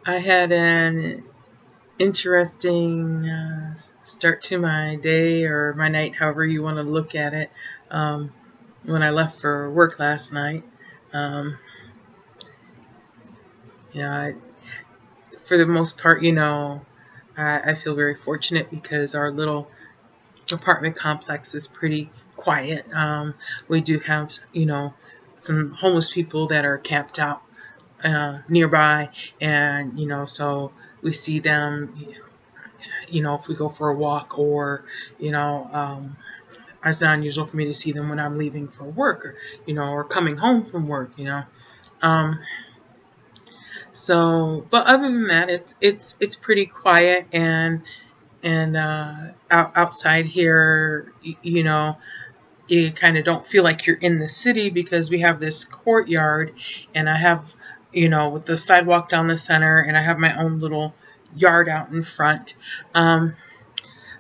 I had an interesting start to my day or my night, however you want to look at it. When I left for work last night, um, you know, for the most part, I feel very fortunate because our little apartment complex is pretty quiet. We do have, some homeless people that are camped out nearby, and so we see them. If we go for a walk, or it's not unusual for me to see them when I'm leaving for work, or coming home from work. Um, but other than that, it's pretty quiet, and outside here, you kind of don't feel like you're in the city because we have this courtyard, and I have, with the sidewalk down the center, and I have my own little yard out in front.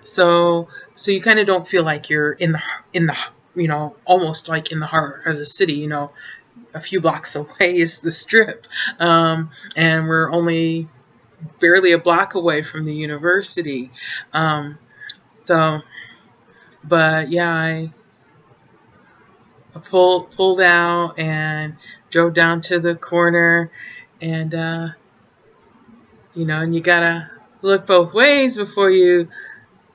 So you kind of don't feel like you're in the almost like in the heart of the city. A few blocks away is the Strip, and we're only barely a block away from the university. So, but yeah, I pulled out and drove down to the corner, and and you gotta look both ways before you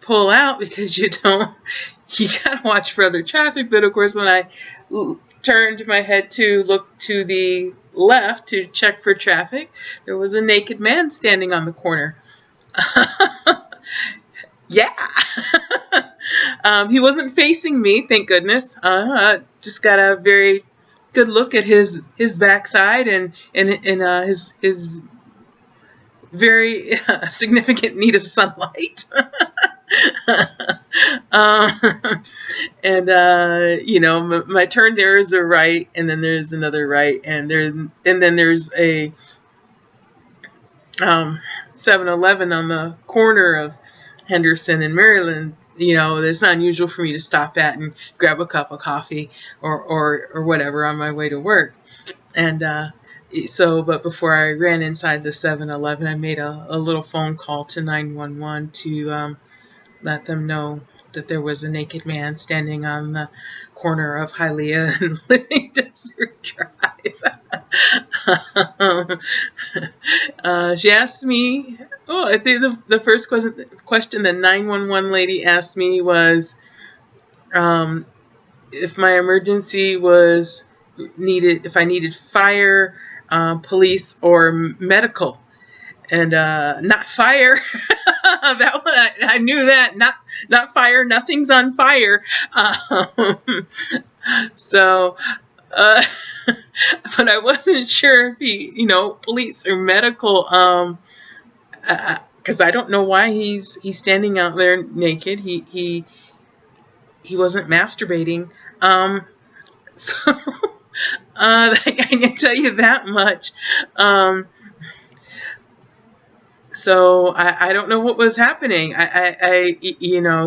pull out, because you gotta watch for other traffic. But of course, when I turned my head to look to the left to check for traffic, there was a naked man standing on the corner. Yeah. He wasn't facing me, thank goodness. Just got a very good look at his backside, and his very significant need of sunlight. um, and my turn, there is a right, and then there's another right, and then there's a 7-Eleven on the corner of Henderson and Maryland. It's not unusual for me to stop at and grab a cup of coffee or whatever on my way to work. And but before I ran inside the 7-Eleven, I made a little phone call to 911 to let them know that there was a naked man standing on the corner of Hialeah and Living Desert Drive. She asked me, I think the first question the 911 lady asked me was if my emergency was needed, if I needed fire, police, or medical. And not fire. That one, I knew that. Not fire. Nothing's on fire. So, but I wasn't sure if he, police or medical. Because I don't know why he's standing out there naked. He wasn't masturbating. So I can tell you that much. So I don't know what was happening.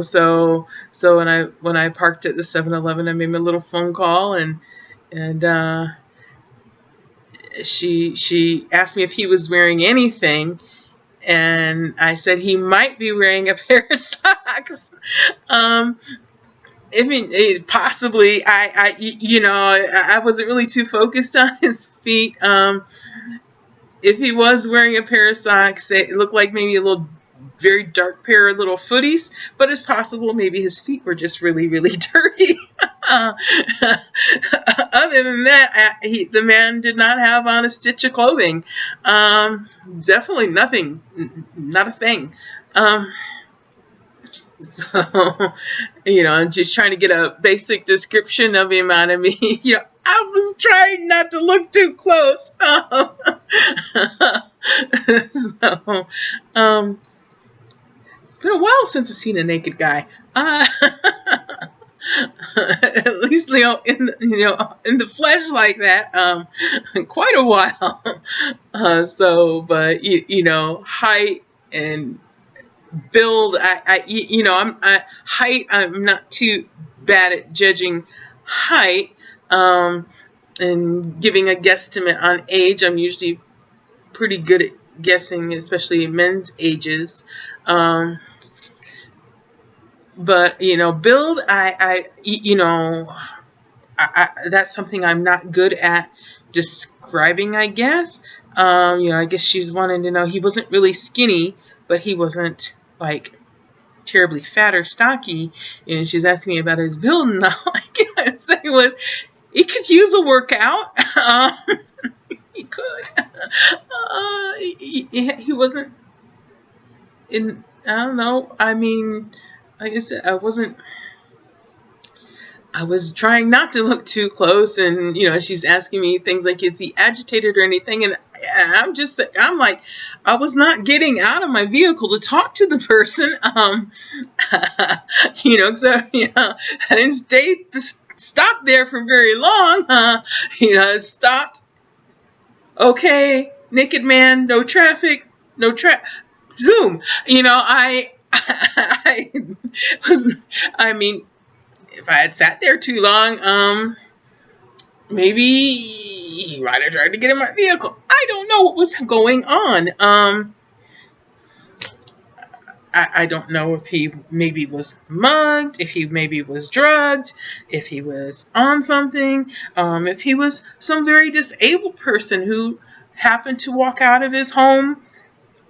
So when I parked at the 7-Eleven, I made my little phone call, and she asked me if he was wearing anything, and I said he might be wearing a pair of socks. I mean, possibly. I wasn't really too focused on his feet. If he was wearing a pair of socks, it looked like maybe a little, very dark pair of little footies, but it's possible maybe his feet were just really, really dirty. Other than that, the man did not have on a stitch of clothing. Definitely nothing, not a thing. So, I'm just trying to get a basic description of him out of me. I was trying not to look too close. So, it's been a while since I've seen a naked guy. At least, in the flesh like that, quite a while. But height and build, height, I'm not too bad at judging height, and giving a guesstimate on age. I'm usually pretty good at guessing, especially men's ages. But build, that's something I'm not good at describing, I guess. I guess she's wanting to know. He wasn't really skinny, but he wasn't like terribly fat or stocky. And she's asking me about his build, and all I can say was he could use a workout. He could. He wasn't in. I don't know. I mean, like I said, I was trying not to look too close, and she's asking me things like, is he agitated or anything? And I'm like, I was not getting out of my vehicle to talk to the person. So I didn't stop there for very long. I stopped. Okay, naked man, no traffic, zoom. I was. I mean, if I had sat there too long, maybe he might have tried to get in my vehicle. I don't know what was going on. I don't know if he maybe was mugged, if he maybe was drugged, if he was on something, if he was some very disabled person who happened to walk out of his home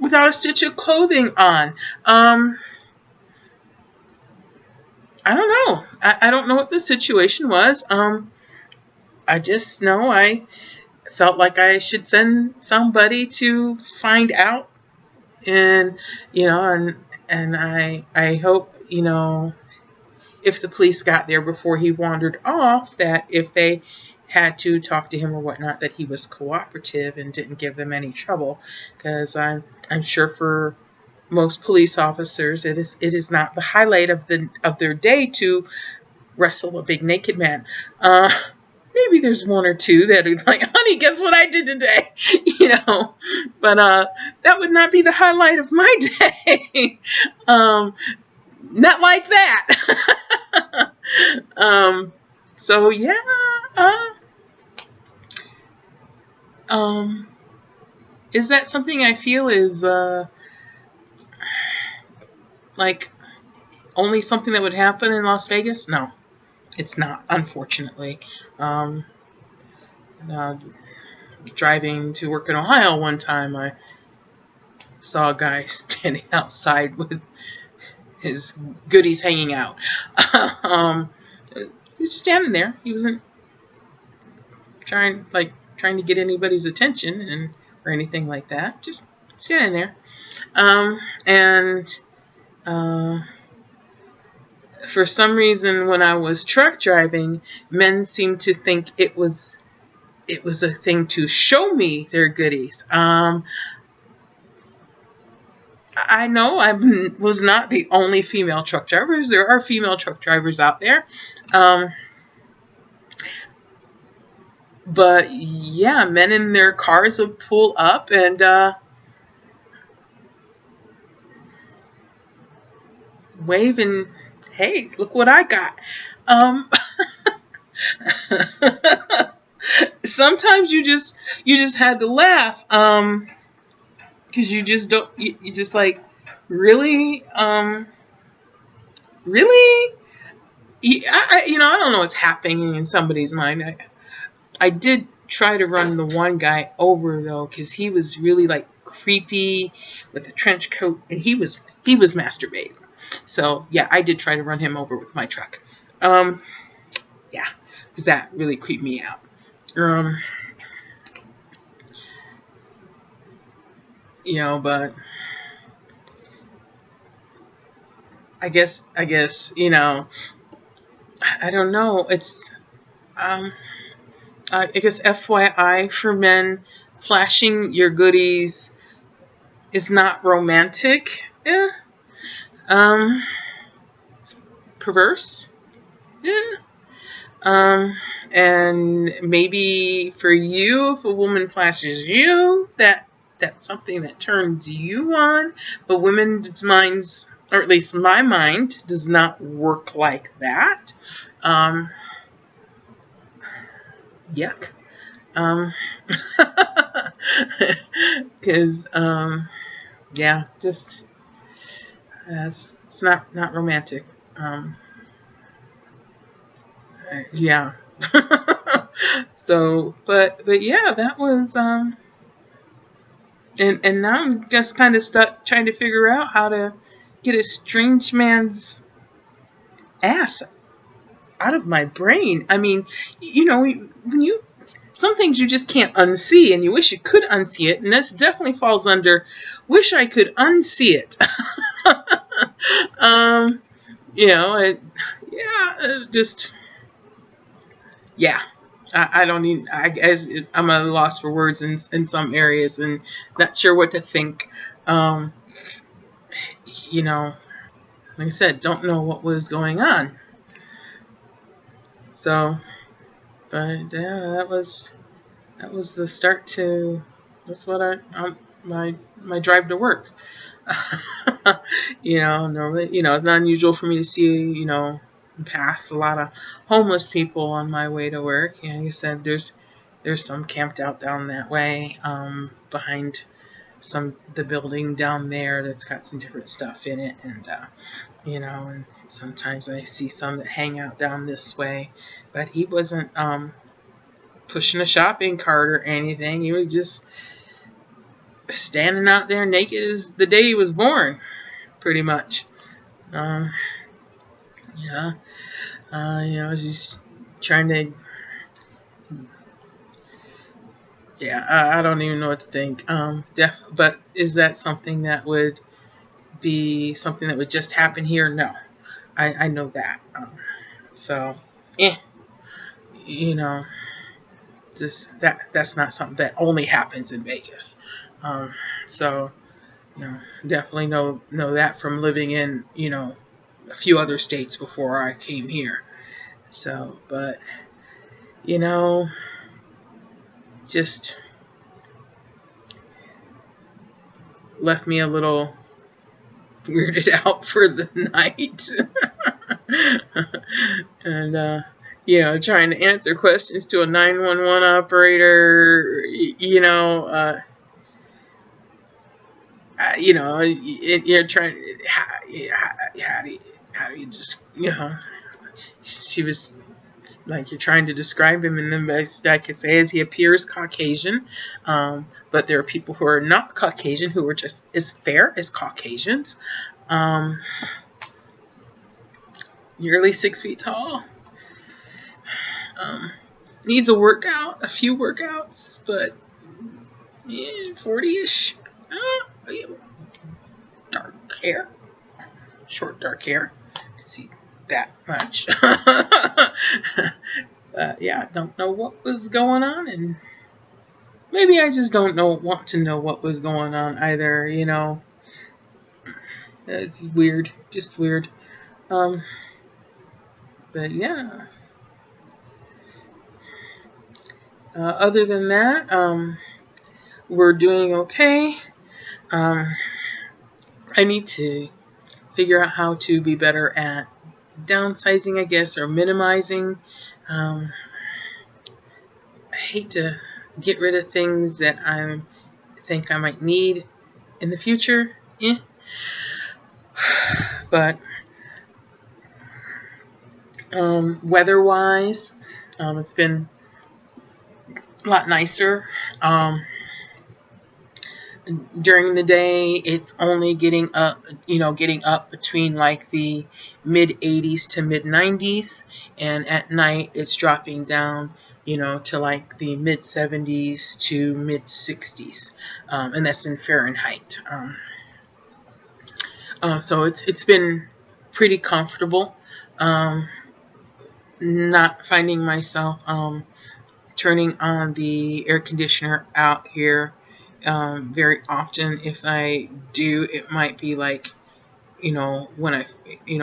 without a stitch of clothing on. I don't know. I don't know what the situation was. I just know I felt like I should send somebody to find out, and I hope if the police got there before he wandered off, that if they had to talk to him or whatnot, that he was cooperative and didn't give them any trouble, because I'm sure for most police officers it is not the highlight of their day to wrestle a big naked man. Maybe there's one or two that are like, honey, guess what I did today? But that would not be the highlight of my day. Not like that. So yeah. Is that something I feel is like only something that would happen in Las Vegas? No, it's not, unfortunately. Driving to work in Ohio one time, I saw a guy standing outside with his goodies hanging out. He was just standing there. He wasn't trying to get anybody's attention or anything like that. Just standing there. For some reason, when I was truck driving, men seemed to think it was a thing to show me their goodies. I know I was not the only female truck drivers. There are female truck drivers out there. But yeah, men in their cars would pull up and wave and, hey, look what I got. Sometimes you just had to laugh, because you just like, really, really. I don't know what's happening in somebody's mind. I did try to run the one guy over though, because he was really like creepy with a trench coat, and he was masturbating. So yeah, I did try to run him over with my truck. Yeah, because that really creeped me out. But I guess I don't know. It's I guess FYI for men, flashing your goodies is not romantic. It's perverse. Yeah. And maybe for you, if a woman flashes you, that's something that turns you on. But women's minds, or at least my mind, does not work like that. Yuck. Because yeah, just it's not romantic. Yeah. So, but yeah, that was and now I'm just kind of stuck trying to figure out how to get a strange man's ass out of my brain. I mean, when you some things you just can't unsee, and you wish you could unsee it, and this definitely falls under wish I could unsee it. um, just yeah. I don't need. I guess I'm at a loss for words in some areas, and not sure what to think. Um, you know, like I said, don't know what was going on. So, but yeah, that was the start to. That's what my drive to work. Normally, it's not unusual for me to see, pass a lot of homeless people on my way to work. And like I said, there's some camped out down that way, behind the building down there that's got some different stuff in it, and and sometimes I see some that hang out down this way, but he wasn't pushing a shopping cart or anything. He was just standing out there naked as the day he was born, pretty much. Yeah, just trying to. Yeah, I don't even know what to think. But is that something that would be something that would just happen here? No, I know that. So, eh, you know, just that's not something that only happens in Vegas. So, definitely know that from living in a few other states before I came here. So, but just left me a little weirded out for the night. And trying to answer questions to a 911 operator, you're trying. How do you just she was like, you're trying to describe him, and the best I could say is he appears Caucasian, but there are people who are not Caucasian who are just as fair as Caucasians. Nearly 6 feet tall. Needs a few workouts, but 40-ish. Dark hair, short dark hair. Can see that much. Yeah, don't know what was going on, and maybe I just want to know what was going on either. It's weird, just weird. But yeah. Other than that, we're doing okay. I need to figure out how to be better at downsizing, I guess, or minimizing. I hate to get rid of things that I think I might need in the future. But weather-wise, it's been a lot nicer. During the day, it's only getting up between like the mid 80s to mid 90s, and at night it's dropping down, to like the mid 70s to mid 60s, and that's in Fahrenheit. So it's been pretty comfortable. Not finding myself turning on the air conditioner out here very often. If I do, it might be like, when I,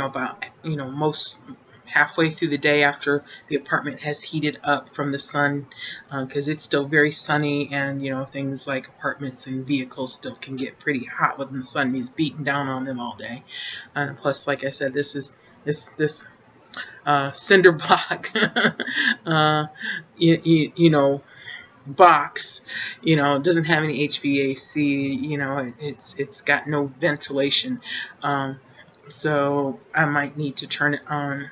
about, most halfway through the day after the apartment has heated up from the sun, because it's still very sunny, and, things like apartments and vehicles still can get pretty hot when the sun is beating down on them all day. And plus, like I said, this cinder block, box, you know, it doesn't have any HVAC, you know, it's got no ventilation. So I might need to turn it on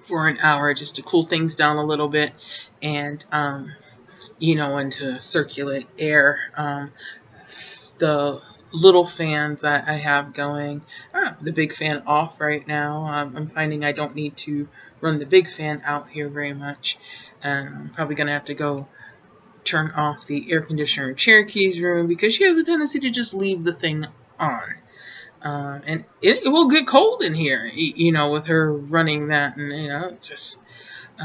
for an hour just to cool things down a little bit, and you know, and to circulate air. The little fans I have going, the big fan off right now. I'm finding I don't need to run the big fan out here very much, and I'm probably gonna have to go turn off the air conditioner in Cherokee's room because she has a tendency to just leave the thing on. And it will get cold in here, you know, with her running that, and you know, it's just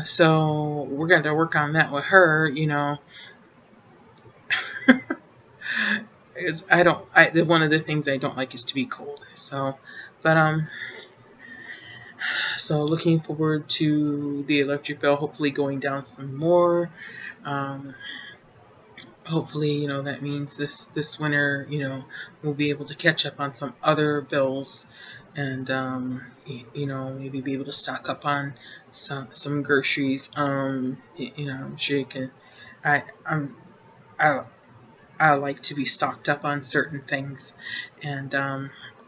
so we're going to work on that with her, you know. It's, one of the things I don't like is to be cold. So, but so looking forward to the electric bill hopefully going down some more. Hopefully, you know, that means this winter, you know, we'll be able to catch up on some other bills, and you know, maybe be able to stock up on some groceries. You know, I'm sure you can. I I'm I I like to be stocked up on certain things, and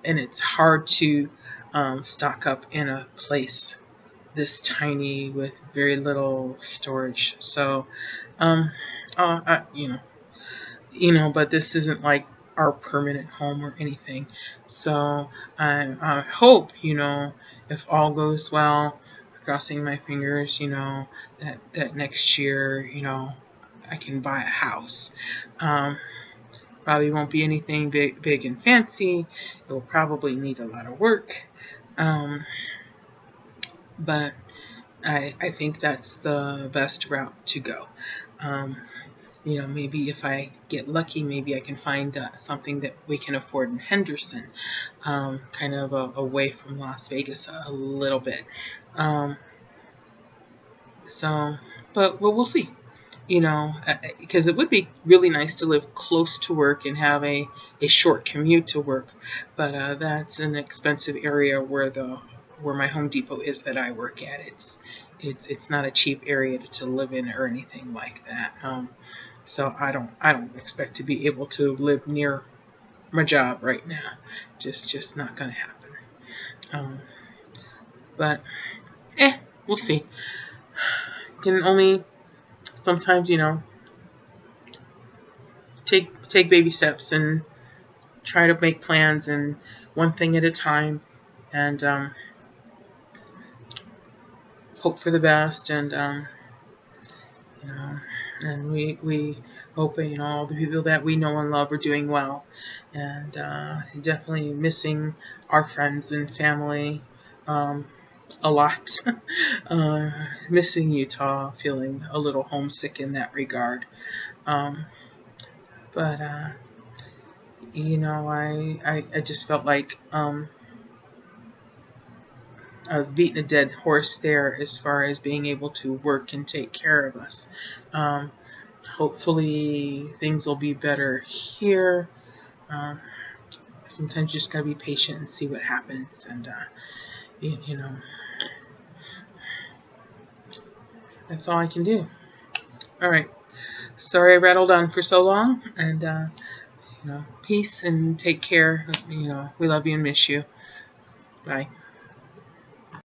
it's hard to stock up in a place this tiny with very little storage. So, you know, but this isn't like our permanent home or anything. So I hope, you know, if all goes well, crossing my fingers, you know, that next year, you know, I can buy a house. Probably won't be anything big and fancy. It will probably need a lot of work. But I think that's the best route to go. You know, maybe if I get lucky, maybe I can find something that we can afford in Henderson, kind of away from Las Vegas a little bit. So, but we'll see. You know, because it would be really nice to live close to work and have a short commute to work, but that's an expensive area where my Home Depot is that I work at. It's not a cheap area to live in or anything like that. So I don't expect to be able to live near my job right now. Just not gonna happen. But we'll see. Can only sometimes, you know, take baby steps and try to make plans, and one thing at a time, and hope for the best, and you know, and we hope, you know, all the people that we know and love are doing well, and definitely missing our friends and family a lot. Missing Utah, feeling a little homesick in that regard. But you know, I just felt like I was beating a dead horse there as far as being able to work and take care of us. Hopefully things will be better here. Sometimes you just gotta be patient and see what happens, and you know, that's all I can do. All right. Sorry I rattled on for so long, and you know, peace and take care. You know, we love you and miss you. Bye.